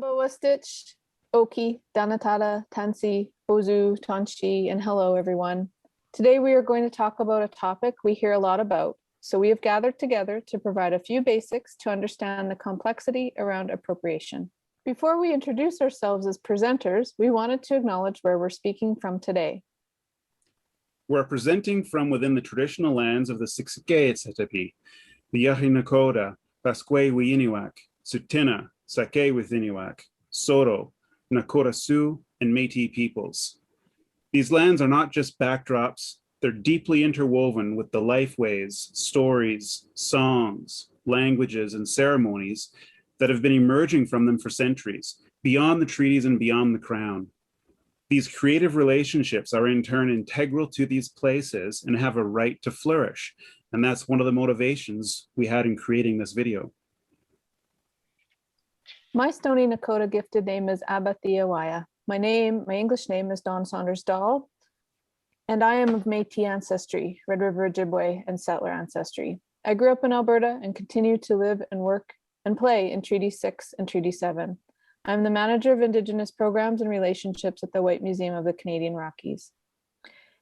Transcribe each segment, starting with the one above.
Wastich, Oki, Danatata, Tansi, Ozu, Tonchi, and hello everyone. Today we are going to talk about a topic we hear a lot about, so we have gathered together to provide a few basics to understand the complexity around appropriation. Before we introduce ourselves as presenters, we wanted to acknowledge where we're speaking from today. We're presenting from within the traditional lands of the Siksikaitsatapi, the Yahi Nakoda, Basque Wiyiniwak, Tsuut'ina, Sake Withiniwak, Soto, Nakota Sioux, and Métis peoples. These lands are not just backdrops, they're deeply interwoven with the lifeways, stories, songs, languages, and ceremonies that have been emerging from them for centuries, beyond the treaties and beyond the crown. These creative relationships are in turn integral to these places and have a right to flourish. And that's one of the motivations we had in creating this video. My Stoney Nakota gifted name is Abathia Waya. My English name is Dawn Saunders Dahl, and I am of Métis ancestry, Red River Ojibwe, and settler ancestry. I grew up in Alberta and continue to live and work and play in Treaty 6 and Treaty 7. I'm the manager of Indigenous programs and relationships at the Whyte Museum of the Canadian Rockies.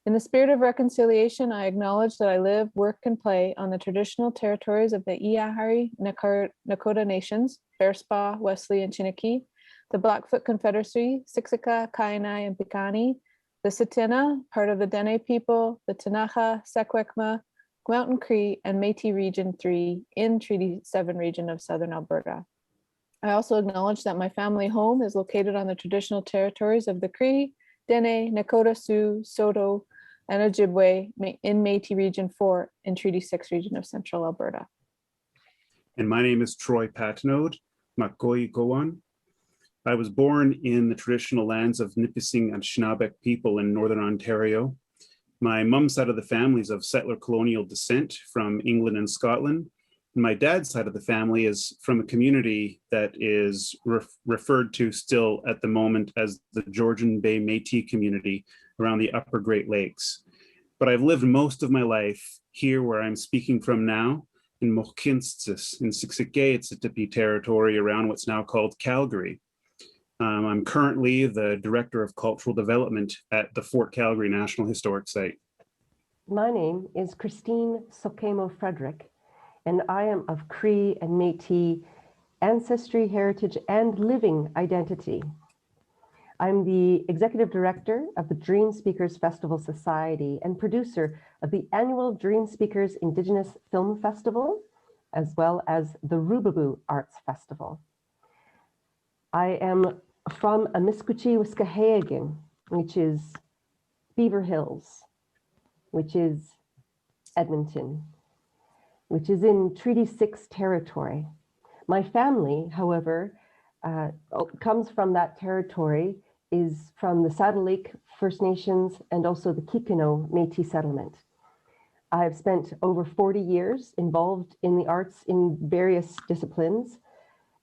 In the spirit of reconciliation, I acknowledge that I live, work, and play on the traditional territories of the Iyahari Nakota Nations, Bearspaw, Wesley, and Chiniki, the Blackfoot Confederacy, Siksika, Kainai, and Piikani, the Tsuut'ina, part of the Dene people, the Ktunaxa, Secwepemc, Mountain Cree, and Métis Region 3 in Treaty 7 region of Southern Alberta. I also acknowledge that my family home is located on the traditional territories of the Cree, Dene, Nakota Sioux, Soto, and Ojibwe in Métis Region 4 in Treaty 6 region of Central Alberta. And my name is Troy Patenaude, Makoi Gowan. I was born in the traditional lands of Nipissing and Anishinaabeg people in Northern Ontario. My mom's side of the family is of settler colonial descent from England and Scotland. And my dad's side of the family is from a community that is referred to still at the moment as the Georgian Bay Métis community around the Upper Great Lakes. But I've lived most of my life here where I'm speaking from now in Mohkinstsis in Siksikaitsatapi territory around what's now called Calgary. I'm currently the Director of Cultural Development at the Fort Calgary National Historic Site. My name is Christine Sokemo Frederick, and I am of Cree and Métis ancestry, heritage, and living identity. I'm the Executive Director of the DreamSpeakers Festival Society and producer of the annual DreamSpeakers Indigenous Film Festival, as well as the Rubaboo Arts Festival. I am from Amiskwichi-Wiskaheagin, which is Beaver Hills, which is Edmonton, which is in Treaty 6 territory. My family, however, comes from that territory, is from the Saddle Lake First Nations and also the Kikino Métis settlement. I have spent over 40 years involved in the arts in various disciplines,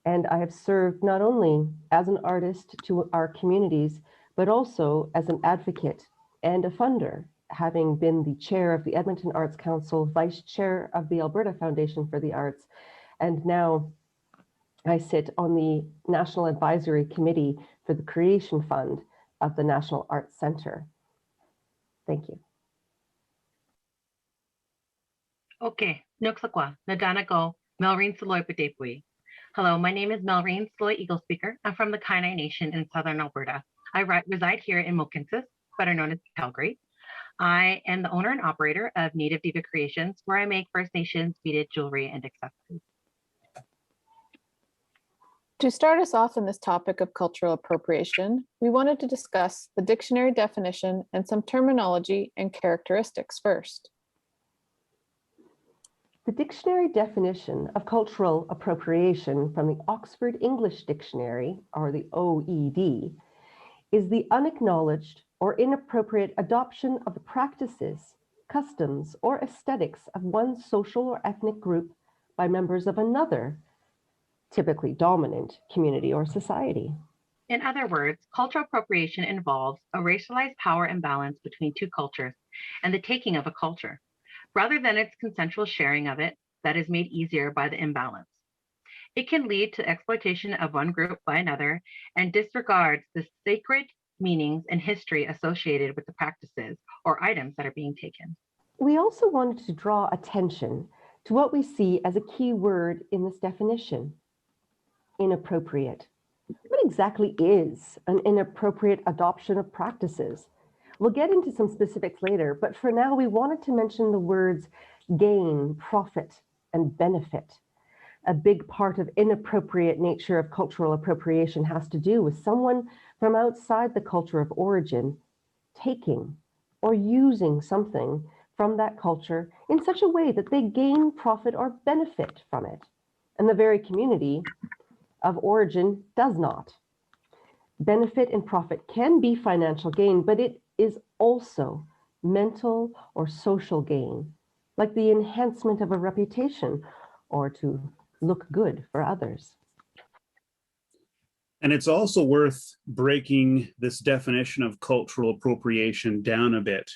and I have served not only as an artist to our communities, but also as an advocate and a funder, having been the chair of the Edmonton Arts Council, vice chair of the Alberta Foundation for the Arts, and now I sit on the National Advisory Committee for the Creation Fund of the National Arts Centre. Thank you. Okay, Nuxaqua, Nadanako, Melrene Salroy-Eaglespeaker. Hello, my name is Melrene Salroy-Eaglespeaker. I'm from the Kainai Nation in Southern Alberta. I reside here in Mohkinstsis, better known as Calgary. I am the owner and operator of Native Diva Creations, where I make First Nations beaded jewelry and accessories. To start us off in this topic of cultural appropriation, we wanted to discuss the dictionary definition and some terminology and characteristics first. The dictionary definition of cultural appropriation from the Oxford English Dictionary, or the OED, is the unacknowledged or inappropriate adoption of the practices, customs, or aesthetics of one social or ethnic group by members of another, typically dominant community or society. In other words, cultural appropriation involves a racialized power imbalance between two cultures and the taking of a culture, rather than its consensual sharing of it that is made easier by the imbalance. It can lead to exploitation of one group by another and disregards the sacred meanings and history associated with the practices or items that are being taken. We also wanted to draw attention to what we see as a key word in this definition: inappropriate. What exactly is an inappropriate adoption of practices? We'll get into some specifics later, but for now we wanted to mention the words gain, profit, and benefit. A big part of inappropriate nature of cultural appropriation has to do with someone from outside the culture of origin taking or using something from that culture in such a way that they gain profit or benefit from it, and the very community of origin does not. Benefit and profit can be financial gain, but it is also mental or social gain, like the enhancement of a reputation or to look good for others. And it's also worth breaking this definition of cultural appropriation down a bit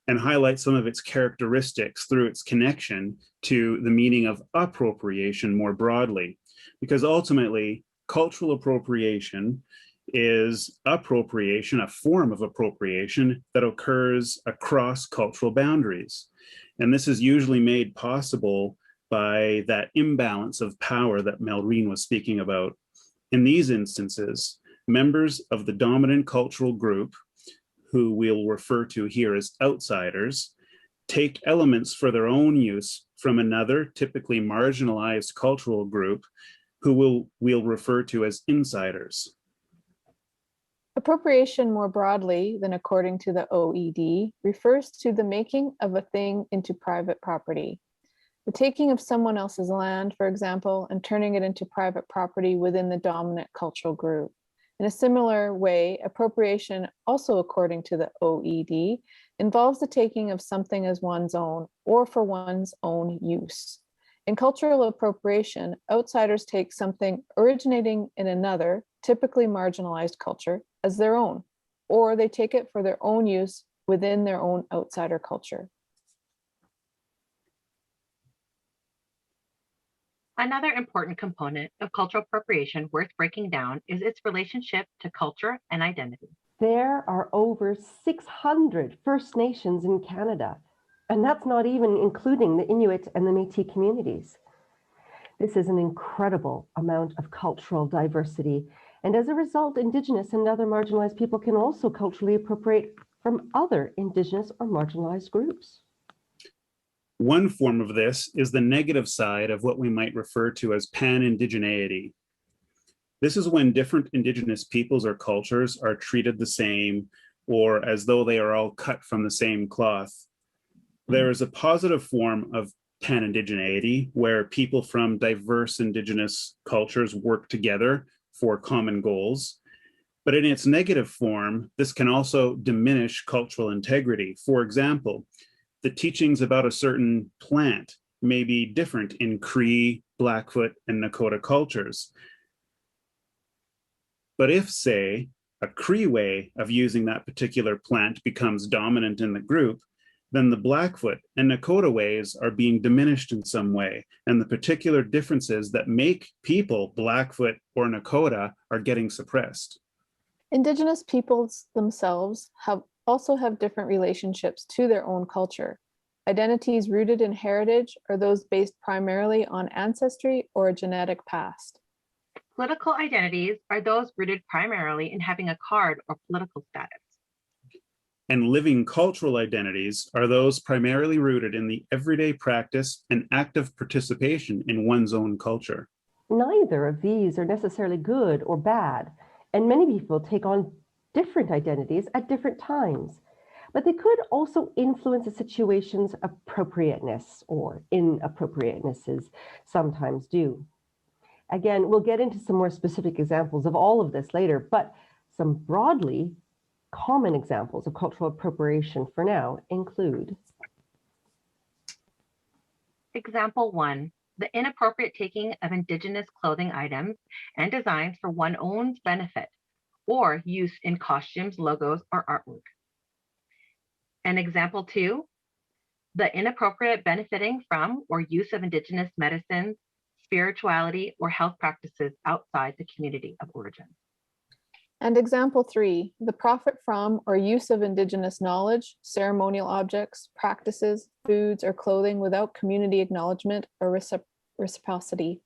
and highlight some of its characteristics through its connection to the meaning of appropriation more broadly. Because ultimately, cultural appropriation is appropriation, a form of appropriation that occurs across cultural boundaries. And this is usually made possible by that imbalance of power that Melrene was speaking about. In these instances, members of the dominant cultural group, who we'll refer to here as outsiders, take elements for their own use from another, typically marginalized cultural group, who we'll refer to as insiders. Appropriation more broadly than according to the OED refers to the making of a thing into private property. The taking of someone else's land, for example, and turning it into private property within the dominant cultural group. In a similar way, appropriation, also according to the OED, involves the taking of something as one's own or for one's own use. In cultural appropriation, outsiders take something originating in another, typically marginalized culture, as their own, or they take it for their own use within their own outsider culture. Another important component of cultural appropriation worth breaking down is its relationship to culture and identity. There are over 600 First Nations in Canada, and that's not even including the Inuit and the Métis communities. This is an incredible amount of cultural diversity, and as a result, Indigenous and other marginalized people can also culturally appropriate from other Indigenous or marginalized groups. One form of this is the negative side of what we might refer to as pan-indigeneity. This is when different Indigenous peoples or cultures are treated the same, or as though they are all cut from the same cloth. There is a positive form of pan-indigeneity where people from diverse Indigenous cultures work together for common goals. But in its negative form, this can also diminish cultural integrity. For example, the teachings about a certain plant may be different in Cree, Blackfoot, and Nakota cultures. But if, say, a Cree way of using that particular plant becomes dominant in the group, then the Blackfoot and Nakota ways are being diminished in some way, and the particular differences that make people Blackfoot or Nakota are getting suppressed. Indigenous peoples themselves also have different relationships to their own culture. Identities rooted in heritage are those based primarily on ancestry or a genetic past. Political identities are those rooted primarily in having a card or political status. And living cultural identities are those primarily rooted in the everyday practice and active participation in one's own culture. Neither of these are necessarily good or bad, and many people take on different identities at different times, but they could also influence a situation's appropriateness or inappropriateness, as sometimes do. Again, we'll get into some more specific examples of all of this later, but some broadly common examples of cultural appropriation for now include. Example 1, the inappropriate taking of Indigenous clothing items and designs for one's own benefit or use in costumes, logos, or artwork. And example 2, the inappropriate benefiting from or use of Indigenous medicines, spirituality, or health practices outside the community of origin. And example 3, the profit from or use of Indigenous knowledge, ceremonial objects, practices, foods, or clothing without community acknowledgement or reciprocity.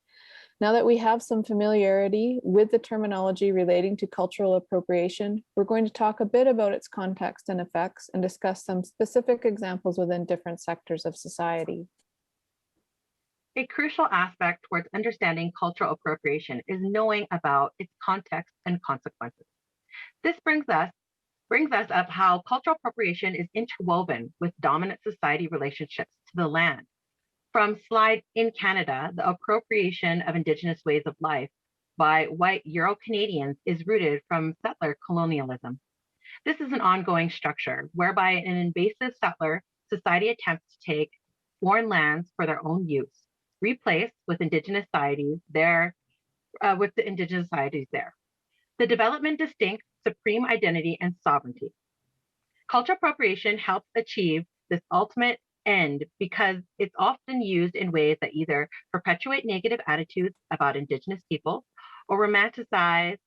Now that we have some familiarity with the terminology relating to cultural appropriation, we're going to talk a bit about its context and effects and discuss some specific examples within different sectors of society. A crucial aspect towards understanding cultural appropriation is knowing about its context and consequences. This brings us up how cultural appropriation is interwoven with dominant society relationships to the land. From slide in Canada, the appropriation of Indigenous ways of life by white Euro-Canadians is rooted from settler colonialism. This is an ongoing structure whereby an invasive settler society attempts to take foreign lands for their own use, replaced with Indigenous societies there, The development distinct, supreme identity and sovereignty. Cultural appropriation helps achieve this ultimate end because it's often used in ways that either perpetuate negative attitudes about Indigenous people or romanticize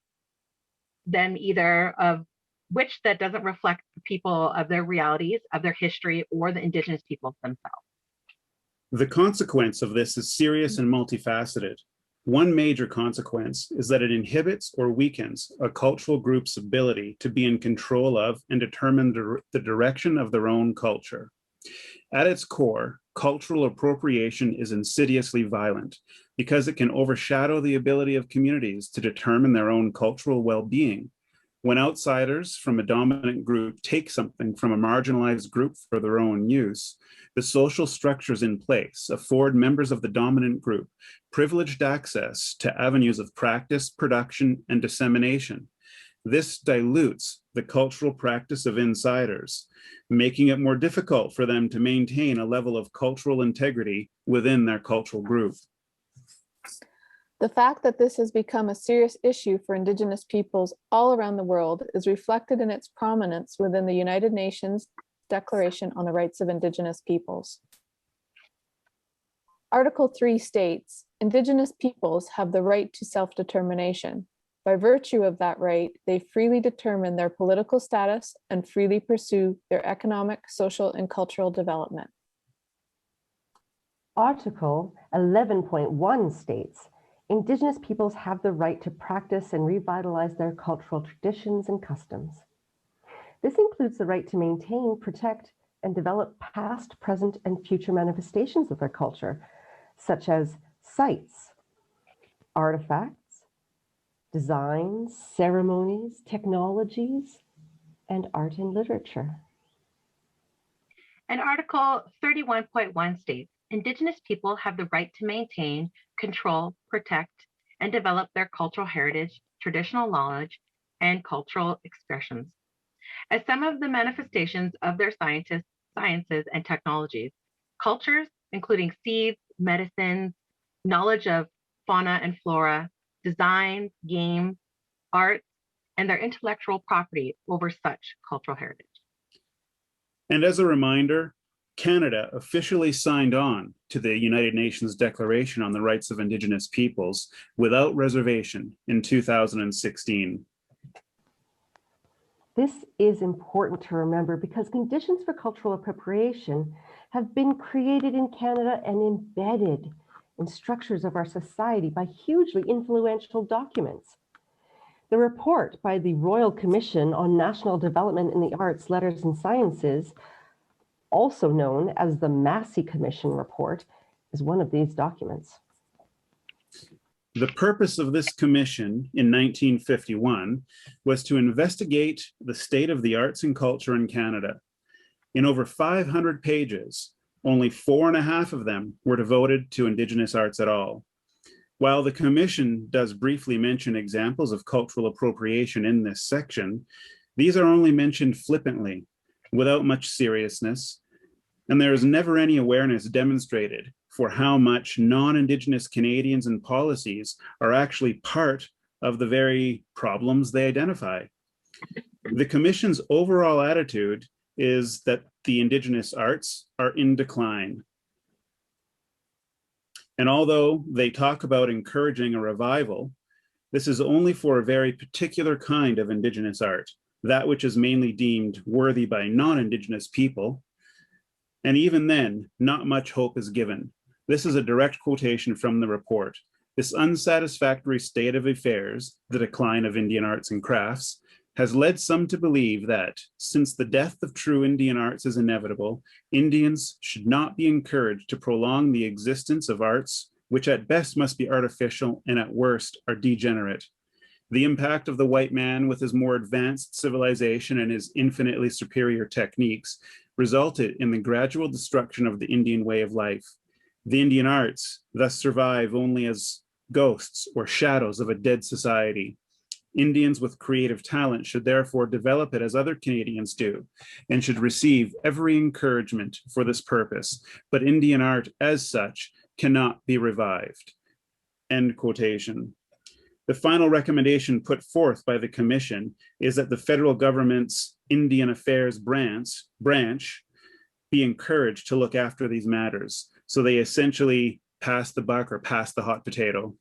them, either of which that doesn't reflect the people of their realities, of their history, or the Indigenous peoples themselves. The consequence of this is serious and multifaceted. One major consequence is that it inhibits or weakens a cultural group's ability to be in control of and determine the direction of their own culture. At its core, cultural appropriation is insidiously violent because it can overshadow the ability of communities to determine their own cultural well-being. When outsiders from a dominant group take something from a marginalized group for their own use, the social structures in place afford members of the dominant group privileged access to avenues of practice, production, and dissemination. This dilutes the cultural practice of insiders, making it more difficult for them to maintain a level of cultural integrity within their cultural group. The fact that this has become a serious issue for Indigenous peoples all around the world is reflected in its prominence within the United Nations Declaration on the Rights of Indigenous Peoples. Article 3 states, Indigenous peoples have the right to self-determination. By virtue of that right, they freely determine their political status and freely pursue their economic, social, and cultural development. Article 11.1 states, Indigenous peoples have the right to practice and revitalize their cultural traditions and customs. This includes the right to maintain, protect, and develop past, present, and future manifestations of their culture, such as sites, artifacts, designs, ceremonies, technologies, and art and literature. And Article 31.1 states, Indigenous people have the right to maintain, control, protect, and develop their cultural heritage, traditional knowledge, and cultural expressions. As some of the manifestations of their sciences and technologies, cultures, including seeds, medicines, knowledge of fauna and flora, designs, games, arts, and their intellectual property over such cultural heritage. And as a reminder, Canada officially signed on to the United Nations Declaration on the Rights of Indigenous Peoples without reservation in 2016. This is important to remember because conditions for cultural appropriation have been created in Canada and embedded in structures of our society by hugely influential documents. The report by the Royal Commission on National Development in the Arts, Letters and Sciences, also known as the Massey Commission report, is one of these documents. The purpose of this commission in 1951 was to investigate the state of the arts and culture in Canada. In over 500 pages, only 4.5 of them were devoted to Indigenous arts at all. While the commission does briefly mention examples of cultural appropriation in this section, these are only mentioned flippantly, without much seriousness, and there is never any awareness demonstrated for how much non-Indigenous Canadians and policies are actually part of the very problems they identify. The Commission's overall attitude is that the Indigenous arts are in decline. And although they talk about encouraging a revival, this is only for a very particular kind of Indigenous art, that which is mainly deemed worthy by non-Indigenous people. And even then, not much hope is given. This is a direct quotation from the report. This unsatisfactory state of affairs, the decline of Indian arts and crafts, has led some to believe that, since the death of true Indian arts is inevitable, Indians should not be encouraged to prolong the existence of arts which at best must be artificial and at worst are degenerate. The impact of the white man with his more advanced civilization and his infinitely superior techniques resulted in the gradual destruction of the Indian way of life. The Indian arts thus survive only as ghosts or shadows of a dead society. Indians with creative talent should therefore develop it as other Canadians do, and should receive every encouragement for this purpose. But Indian art as such cannot be revived. End quotation. The final recommendation put forth by the Commission is that the federal government's Indian Affairs branch be encouraged to look after these matters. So they essentially pass the buck or pass the hot potato.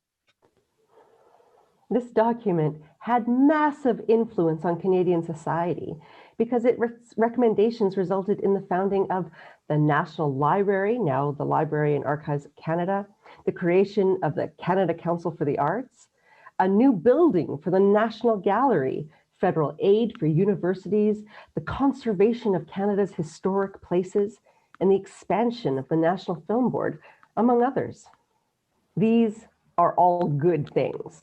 This document had massive influence on Canadian society because its recommendations resulted in the founding of the National Library, now the Library and Archives of Canada, the creation of the Canada Council for the Arts, a new building for the National Gallery, federal aid for universities, the conservation of Canada's historic places, and the expansion of the National Film Board, among others. These are all good things.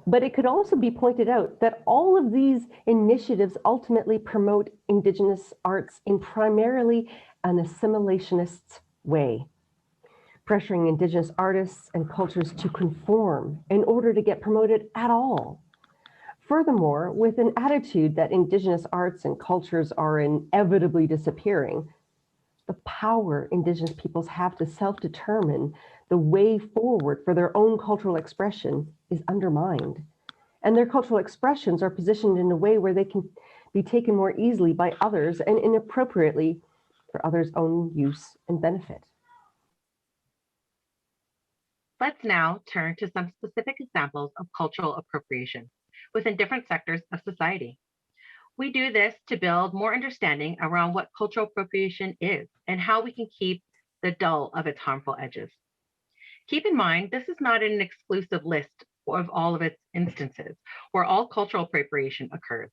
But it could also be pointed out that all of these initiatives ultimately promote Indigenous arts in primarily an assimilationist way, pressuring Indigenous artists and cultures to conform in order to get promoted at all. Furthermore, with an attitude that Indigenous arts and cultures are inevitably disappearing, the power Indigenous peoples have to self-determine the way forward for their own cultural expression is undermined. And their cultural expressions are positioned in a way where they can be taken more easily by others and inappropriately for others' own use and benefit. Let's now turn to some specific examples of cultural appropriation within different sectors of society. We do this to build more understanding around what cultural appropriation is and how we can keep the dull of its harmful edges. Keep in mind, this is not an exclusive list of all of its instances where all cultural appropriation occurs.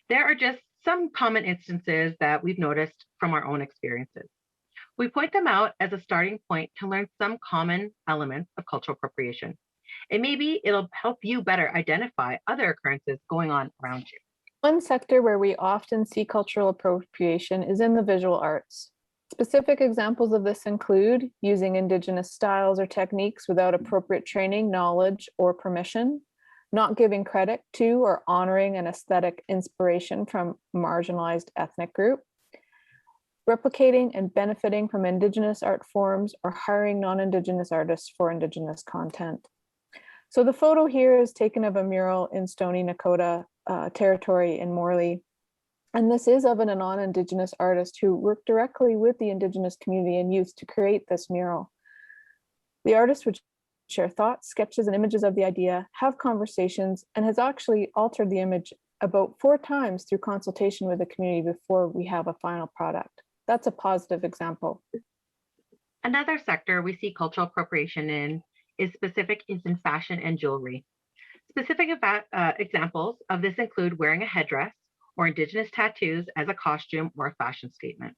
There are just some common instances that we've noticed from our own experiences. We point them out as a starting point to learn some common elements of cultural appropriation. And maybe it'll help you better identify other occurrences going on around you. One sector where we often see cultural appropriation is in the visual arts. Specific examples of this include using Indigenous styles or techniques without appropriate training, knowledge, or permission, not giving credit to or honoring an aesthetic inspiration from a marginalized ethnic group, replicating and benefiting from Indigenous art forms, or hiring non-Indigenous artists for Indigenous content. So the photo here is taken of a mural in Stoney Nakoda territory in Morley. And this is of a non-Indigenous artist who worked directly with the Indigenous community and youth to create this mural. The artist would share thoughts, sketches, and images of the idea, have conversations, and has actually altered the image about 4 times through consultation with the community before we have a final product. That's a positive example. Another sector we see cultural appropriation in is in fashion and jewelry. Specific examples of this include wearing a headdress or Indigenous tattoos as a costume or a fashion statement.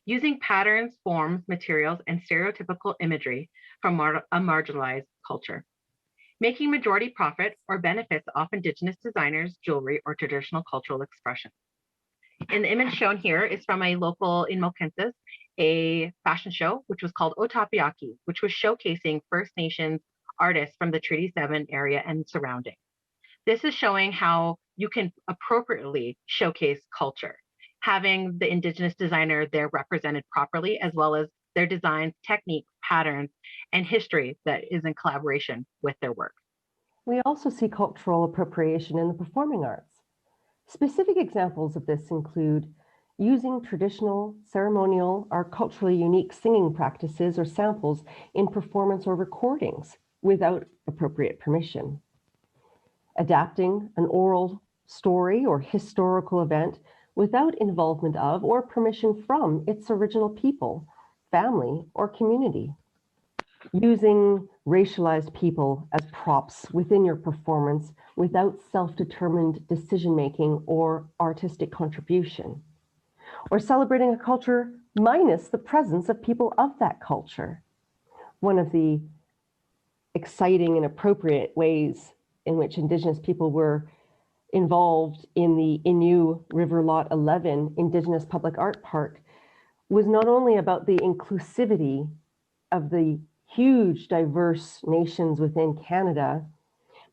Using patterns, forms, materials, and stereotypical imagery from a marginalized culture. Making majority profit or benefits off Indigenous designers, jewelry, or traditional cultural expression. And the image shown here is from a local in Mohkinstsis, a fashion show, which was called Otapiaki, which was showcasing First Nations artists from the Treaty 7 area and surrounding. This is showing how you can appropriately showcase culture, having the Indigenous designer there represented properly, as well as their designs, techniques, patterns, and history that is in collaboration with their work. We also see cultural appropriation in the performing arts. Specific examples of this include using traditional, ceremonial, or culturally unique singing practices or samples in performance or recordings without appropriate permission. Adapting an oral story or historical event without involvement of or permission from its original people, family, or community. Using racialized people as props within your performance without self-determined decision-making or artistic contribution. Or celebrating a culture minus the presence of people of that culture. One of the exciting and appropriate ways in which Indigenous people were involved in the Innu River Lot 11 Indigenous Public Art Park was not only about the inclusivity of the huge diverse nations within Canada,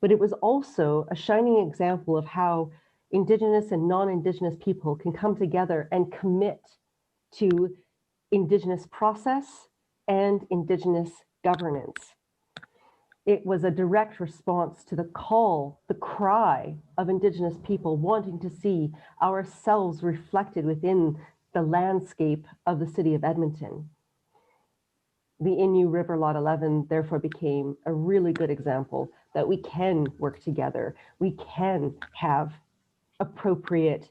but it was also a shining example of how Indigenous and non-Indigenous people can come together and commit to Indigenous process and Indigenous governance. It was a direct response to the call, the cry of Indigenous people wanting to see ourselves reflected within the landscape of the city of Edmonton. The Innu River Lot 11 therefore became a really good example that we can work together. We can have appropriate,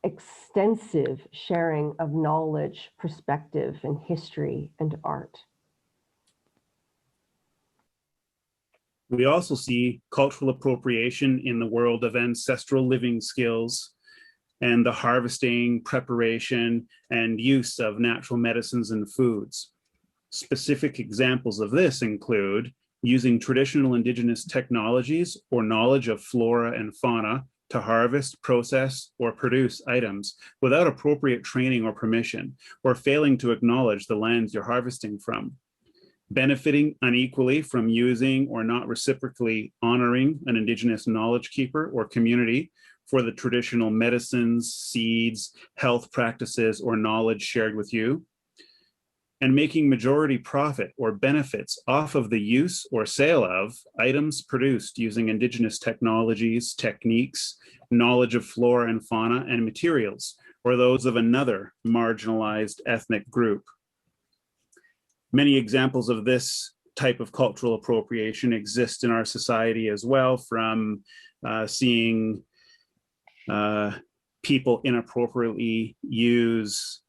extensive sharing of knowledge, perspective, and history and art. We also see cultural appropriation in the world of ancestral living skills and the harvesting, preparation, and use of natural medicines and foods. Specific examples of this include using traditional Indigenous technologies or knowledge of flora and fauna to harvest, process, or produce items without appropriate training or permission, or failing to acknowledge the lands you're harvesting from. Benefiting unequally from using or not reciprocally honoring an Indigenous knowledge keeper or community for the traditional medicines, seeds, health practices, or knowledge shared with you, and making majority profit or benefits off of the use or sale of items produced using Indigenous technologies, techniques, knowledge of flora and fauna, and materials, or those of another marginalized ethnic group. Many examples of this type of cultural appropriation exist in our society as well, from seeing people inappropriately use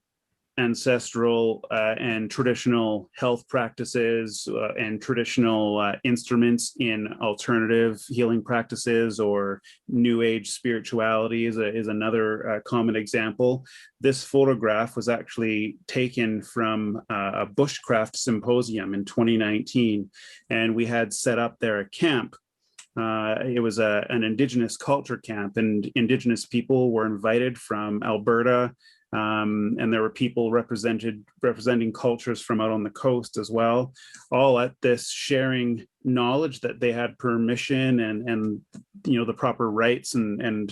ancestral and traditional health practices and traditional instruments in alternative healing practices, or New Age spirituality is another common example. This photograph was actually taken from a Bushcraft Symposium in 2019, and we had set up there a camp. It was an Indigenous culture camp, and Indigenous people were invited from Alberta, and there were people representing cultures from out on the coast as well, all at this sharing knowledge that they had permission and the proper rights and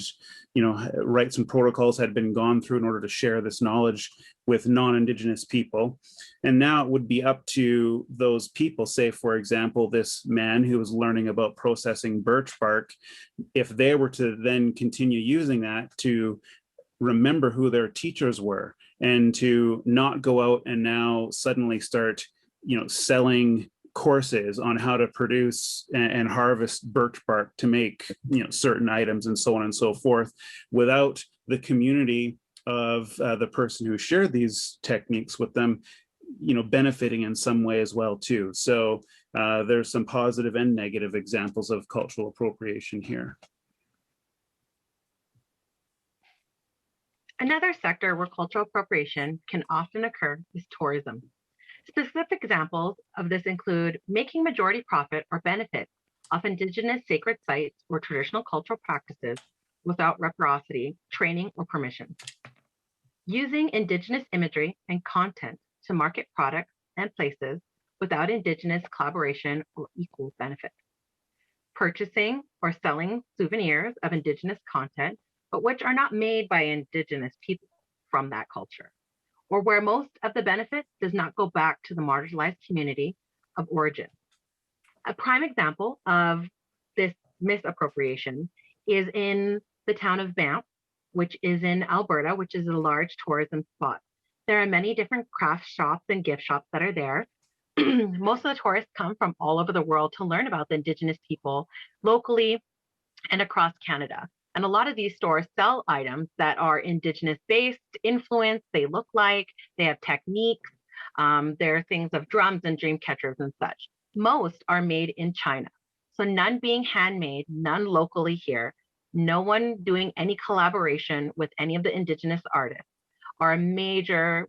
rights and protocols had been gone through in order to share this knowledge with non-Indigenous people. And now it would be up to those people, say, for example, this man who was learning about processing birch bark, if they were to then continue using that, to remember who their teachers were and to not go out and now suddenly start, selling courses on how to produce and harvest birch bark to make, certain items and so on and so forth, without the community of the person who shared these techniques with them, benefiting in some way as well too. So there's some positive and negative examples of cultural appropriation here. Another sector where cultural appropriation can often occur is tourism. Specific examples of this include making majority profit or benefit off Indigenous sacred sites or traditional cultural practices without reciprocity, training, or permission. Using Indigenous imagery and content to market products and places without Indigenous collaboration or equal benefit. Purchasing or selling souvenirs of Indigenous content, but which are not made by Indigenous people from that culture, or where most of the benefit does not go back to the marginalized community of origin. A prime example of this misappropriation is in the town of Banff, which is in Alberta, which is a large tourism spot. There are many different craft shops and gift shops that are there. Most of the tourists come from all over the world to learn about the Indigenous people locally and across Canada. And a lot of these stores sell items that are Indigenous based, influence, they look like, they have techniques. There are things of drums and dream catchers and such. Most are made in China. So none being handmade, none locally here, no one doing any collaboration with any of the Indigenous artists are a major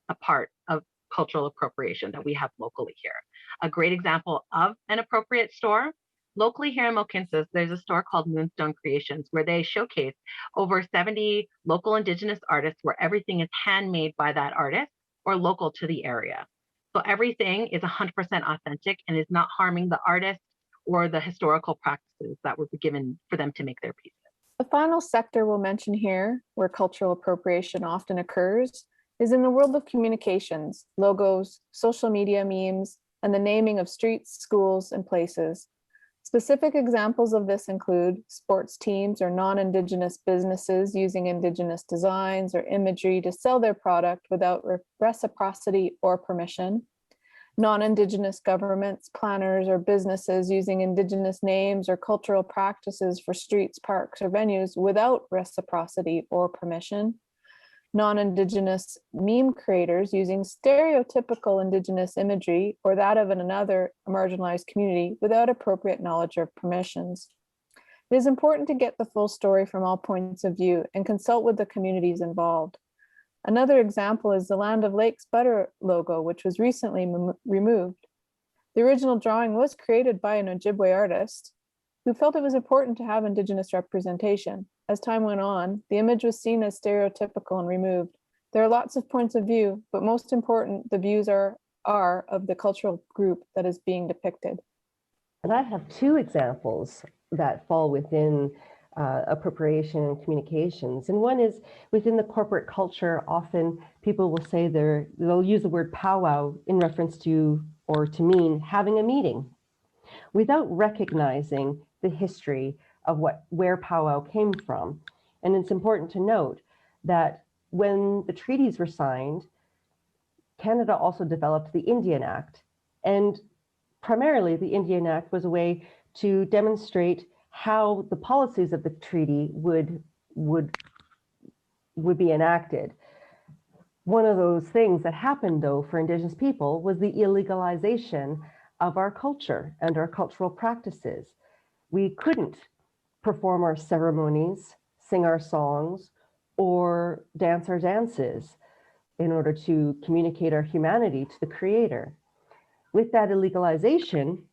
a part of cultural appropriation that we have locally here. A great example of an appropriate store, locally here in Mohkinstsis, there's a store called Moonstone Creations where they showcase over 70 local Indigenous artists where everything is handmade by that artist or local to the area. So everything is 100% authentic and is not harming the artist or the historical practices that were given for them to make their pieces. The final sector we'll mention here, where cultural appropriation often occurs, is in the world of communications, logos, social media memes, and the naming of streets, schools, and places. Specific examples of this include sports teams or non-Indigenous businesses using Indigenous designs or imagery to sell their product without reciprocity or permission, non-Indigenous governments, planners, or businesses using Indigenous names or cultural practices for streets, parks, or venues without reciprocity or permission, non-Indigenous meme creators using stereotypical Indigenous imagery or that of another marginalized community without appropriate knowledge or permissions. It is important to get the full story from all points of view and consult with the communities involved. Another example is the Land of Lakes Butter logo, which was recently removed. The original drawing was created by an Ojibwe artist who felt it was important to have Indigenous representation. As time went on, the image was seen as stereotypical and removed. There are lots of points of view, but most important, the views are of the cultural group that is being depicted. And I have two examples that fall within appropriation and communications. And one is within the corporate culture, often people will say they'll use the word powwow in reference to or to mean having a meeting without recognizing the history of where powwow came from. And it's important to note that when the treaties were signed, Canada also developed the Indian Act. And primarily the Indian Act was a way to demonstrate how the policies of the treaty would be enacted. One of those things that happened, though, for Indigenous people was the illegalization of our culture and our cultural practices. We couldn't perform our ceremonies, sing our songs, or dance our dances in order to communicate our humanity to the Creator. With that illegalization,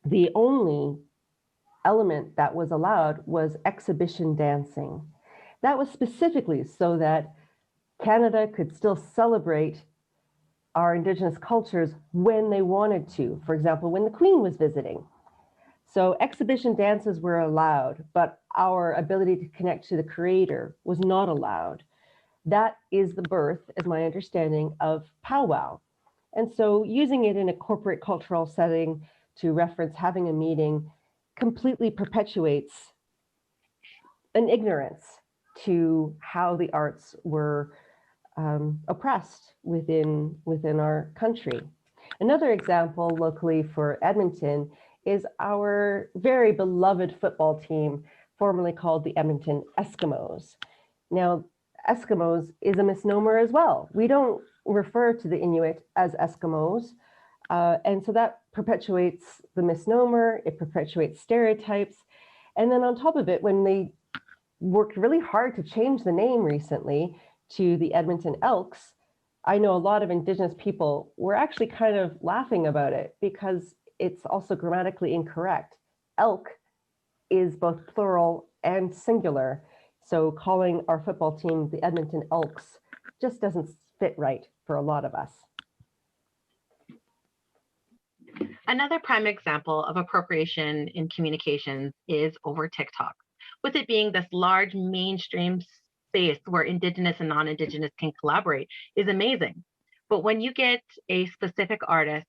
the only element that was allowed was exhibition dancing. That was specifically so that Canada could still celebrate our Indigenous cultures when they wanted to. For example, when the Queen was visiting. So exhibition dances were allowed, but our ability to connect to the Creator was not allowed. That is the birth, as my understanding, of powwow. And so using it in a corporate cultural setting to reference having a meeting completely perpetuates an ignorance to how the arts were oppressed within our country. Another example locally for Edmonton is our very beloved football team, formerly called the Edmonton Eskimos. Now, Eskimos is a misnomer as well. We don't refer to the Inuit as Eskimos. And so that perpetuates the misnomer, it perpetuates stereotypes. And then on top of it, when they worked really hard to change the name recently to the Edmonton Elks, I know a lot of Indigenous people were actually kind of laughing about it because it's also grammatically incorrect. Elk is both plural and singular. So calling our football team the Edmonton Elks just doesn't fit right for a lot of us. Another prime example of appropriation in communications is over TikTok, with it being this large mainstream space where Indigenous and non-Indigenous can collaborate is amazing. But when you get a specific artist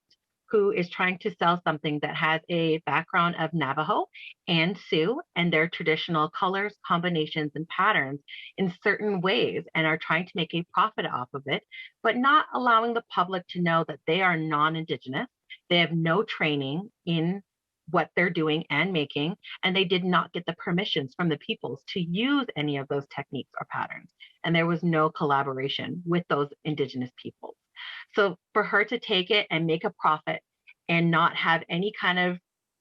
who is trying to sell something that has a background of Navajo and Sioux and their traditional colors, combinations, and patterns in certain ways, and are trying to make a profit off of it, but not allowing the public to know that they are non-Indigenous. They have no training in what they're doing and making, and they did not get the permissions from the peoples to use any of those techniques or patterns. And there was no collaboration with those Indigenous peoples. So for her to take it and make a profit and not have any kind of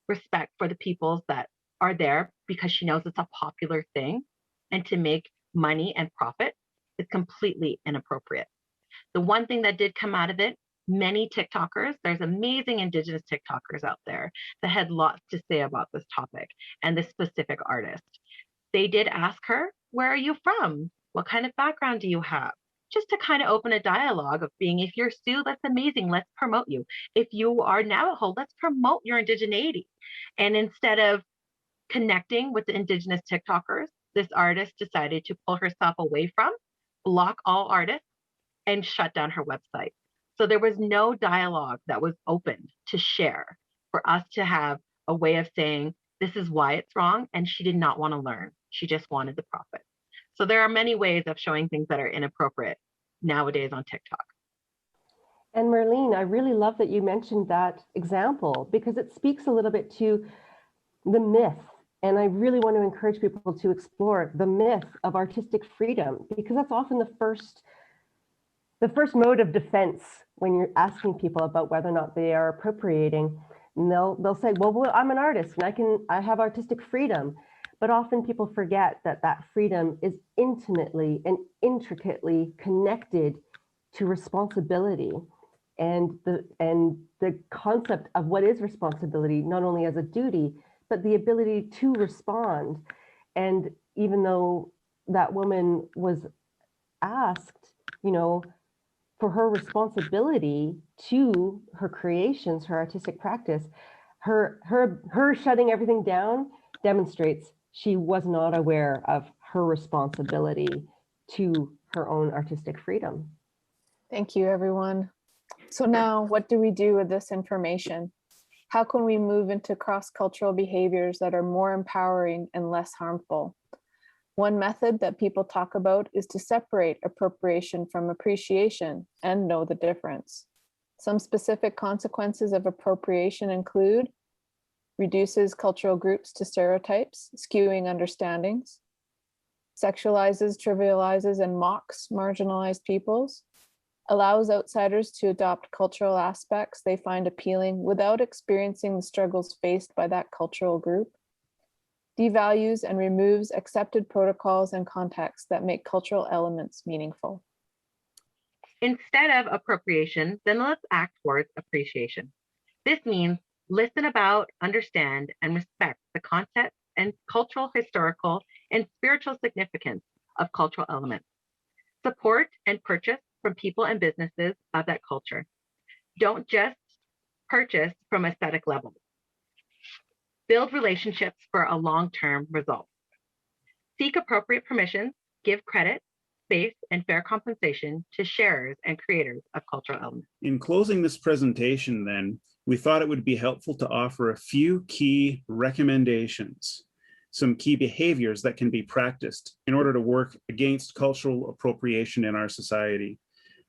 respect for the peoples that are there because she knows it's a popular thing, and to make money and profit is completely inappropriate. The one thing that did come out of it, many TikTokers, there's amazing Indigenous TikTokers out there that had lots to say about this topic and this specific artist. They did ask her, where are you from? What kind of background do you have? Just to kind of open a dialogue of being, if you're Sioux, that's amazing, let's promote you. If you are Navajo, let's promote your indigeneity. And instead of connecting with the Indigenous TikTokers, this artist decided to pull herself away from, block all artists, and shut down her website. So there was no dialogue that was opened to share for us to have a way of saying, this is why it's wrong, and she did not want to learn. She just wanted the profit. So there are many ways of showing things that are inappropriate nowadays on TikTok. And Merlene, I really love that you mentioned that example because it speaks a little bit to the myth. And I really want to encourage people to explore the myth of artistic freedom, because that's often the first mode of defense when you're asking people about whether or not they are appropriating. And they'll say, well, I'm an artist and I have artistic freedom. But often people forget that that freedom is intimately and intricately connected to responsibility and the concept of what is responsibility, not only as a duty, but the ability to respond. And even though that woman was asked, for her responsibility to her creations, her artistic practice, her shutting everything down demonstrates she was not aware of her responsibility to her own artistic freedom. Thank you, everyone. So now, what do we do with this information? How can we move into cross-cultural behaviors that are more empowering and less harmful? One method that people talk about is to separate appropriation from appreciation and know the difference. Some specific consequences of appropriation include reduces cultural groups to stereotypes, skewing understandings, sexualizes, trivializes, and mocks marginalized peoples, allows outsiders to adopt cultural aspects they find appealing without experiencing the struggles faced by that cultural group, devalues and removes accepted protocols and contexts that make cultural elements meaningful. Instead of appropriation, then let's act towards appreciation. This means listen about, understand, and respect the context and cultural, historical, and spiritual significance of cultural elements. Support and purchase from people and businesses of that culture. Don't just purchase from aesthetic levels. Build relationships for a long-term result. Seek appropriate permissions, give credit, space, and fair compensation to sharers and creators of cultural elements. In closing this presentation, then, we thought it would be helpful to offer a few key recommendations, some key behaviors that can be practiced in order to work against cultural appropriation in our society.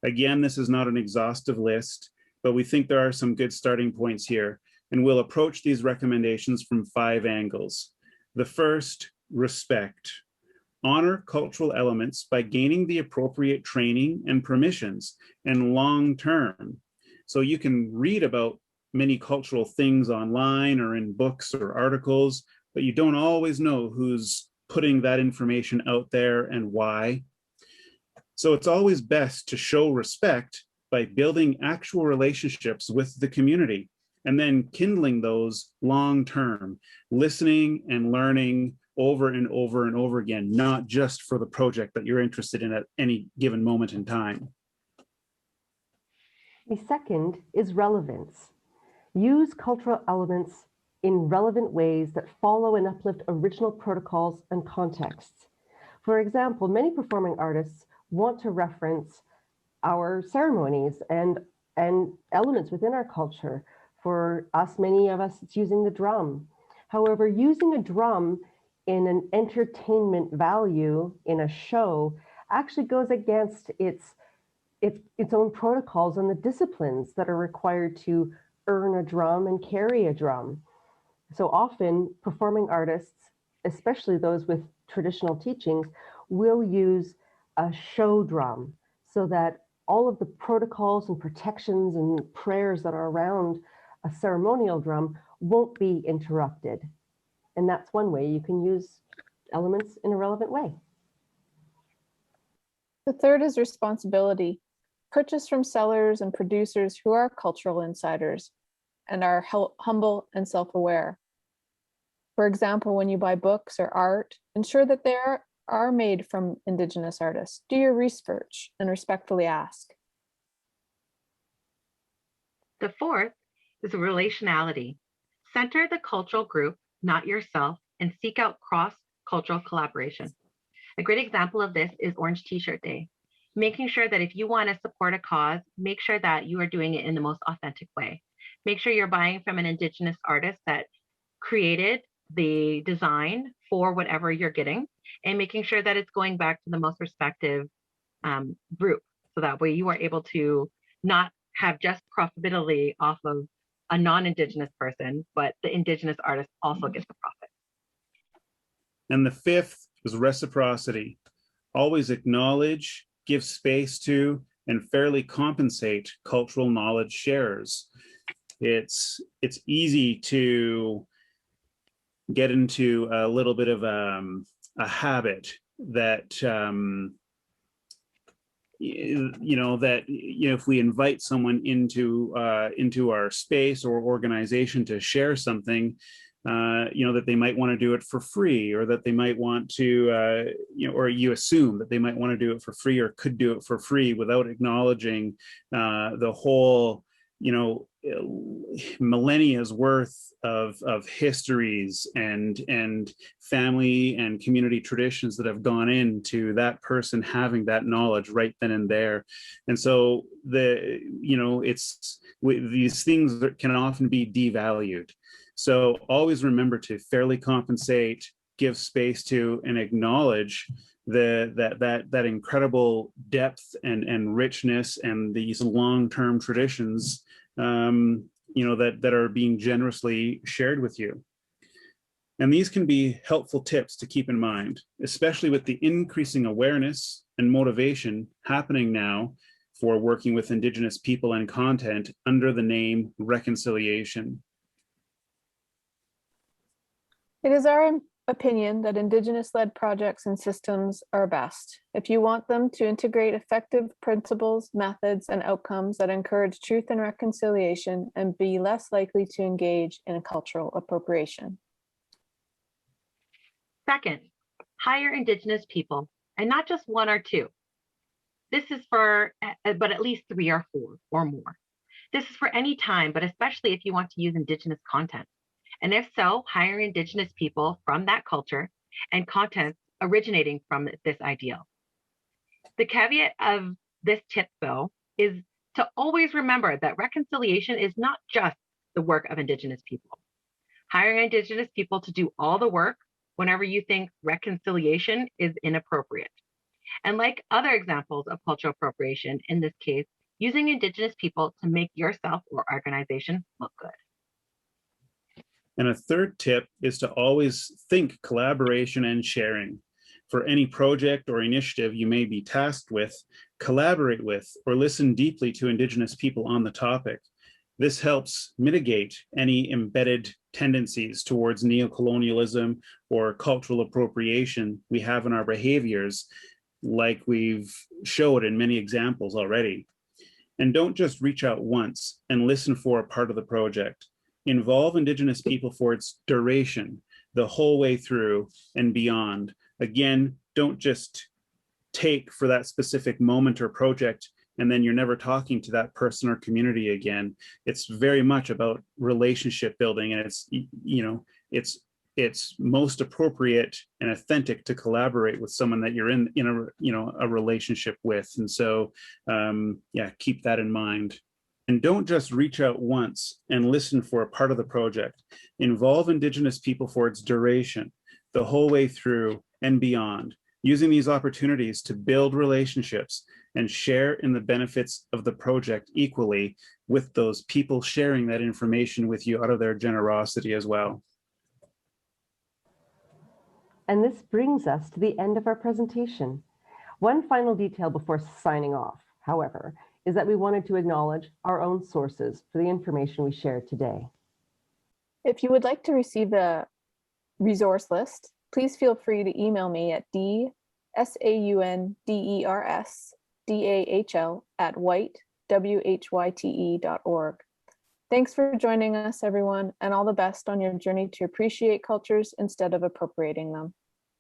Again, this is not an exhaustive list, but we think there are some good starting points here, and we'll approach these recommendations from 5 angles. The first, respect. Honor cultural elements by gaining the appropriate training and permissions, and long-term. So you can read about many cultural things online or in books or articles, but you don't always know who's putting that information out there and why. So it's always best to show respect by building actual relationships with the community and then kindling those long-term, listening and learning over and over and over again, not just for the project that you're interested in at any given moment in time. The second is relevance. Use cultural elements in relevant ways that follow and uplift original protocols and contexts. For example, many performing artists want to reference our ceremonies and elements within our culture For us, many of us, it's using the drum. However, using a drum in an entertainment value in a show actually goes against its own protocols and the disciplines that are required to earn a drum and carry a drum. So often performing artists, especially those with traditional teachings, will use a show drum so that all of the protocols and protections and prayers that are around a ceremonial drum won't be interrupted. And that's one way you can use elements in a relevant way. The third is responsibility. Purchase from sellers and producers who are cultural insiders and are humble and self-aware. For example, when you buy books or art, ensure that they are made from Indigenous artists. Do your research and respectfully ask. The fourth is relationality. Center the cultural group, not yourself, and seek out cross-cultural collaboration. A great example of this is Orange T-shirt Day. Making sure that if you want to support a cause, make sure that you are doing it in the most authentic way. Make sure you're buying from an Indigenous artist that created the design for whatever you're getting, and making sure that it's going back to the most respective group. So that way you are able to not have just profitability off of a non-Indigenous person, but the Indigenous artist also gets the profit. And the fifth is reciprocity. Always acknowledge, give space to, and fairly compensate cultural knowledge sharers. It's easy to get into a little bit of a habit that if we invite someone into our space or organization to share something, that they might want to do it for free, or that they might want to, or you assume that they might want to do it for free or could do it for free without acknowledging the whole, millennia's worth of histories and family and community traditions that have gone into that person having that knowledge right then and there. And so these things that can often be devalued. So always remember to fairly compensate, give space to, and acknowledge that incredible depth and richness and these long-term traditions that are being generously shared with you. And these can be helpful tips to keep in mind, especially with the increasing awareness and motivation happening now for working with Indigenous people and content under the name reconciliation. It is our opinion that Indigenous-led projects and systems are best. If you want them to integrate effective principles, methods, and outcomes that encourage truth and reconciliation and be less likely to engage in cultural appropriation. Second, hire Indigenous people, and not just one or two. This is for, but at least 3 or 4 or more. This is for any time, but especially if you want to use Indigenous content. And if so, hire Indigenous people from that culture and content originating from this ideal. The caveat of this tip, though, is to always remember that reconciliation is not just the work of Indigenous people. Hiring Indigenous people to do all the work whenever you think reconciliation is inappropriate. And like other examples of cultural appropriation, in this case, using Indigenous people to make yourself or organization look good. And a third tip is to always think collaboration and sharing. For any project or initiative you may be tasked with, collaborate with or listen deeply to Indigenous people on the topic. This helps mitigate any embedded tendencies towards neocolonialism or cultural appropriation we have in our behaviors, like we've showed in many examples already. And don't just reach out once and listen for a part of the project. Involve Indigenous people for its duration, the whole way through and beyond. Again, don't just take for that specific moment or project and then you're never talking to that person or community again. It's very much about relationship building, and it's most appropriate and authentic to collaborate with someone that you're in a relationship with. And so keep that in mind. And don't just reach out once and listen for a part of the project. Involve Indigenous people for its duration, the whole way through and beyond, using these opportunities to build relationships and share in the benefits of the project equally with those people sharing that information with you out of their generosity as well. And this brings us to the end of our presentation. One final detail before signing off, however, is that we wanted to acknowledge our own sources for the information we shared today. If you would like to receive the resource list, please feel free to email me at dsaundersdahl@whyte.org. Thanks for joining us, everyone, and all the best on your journey to appreciate cultures instead of appropriating them.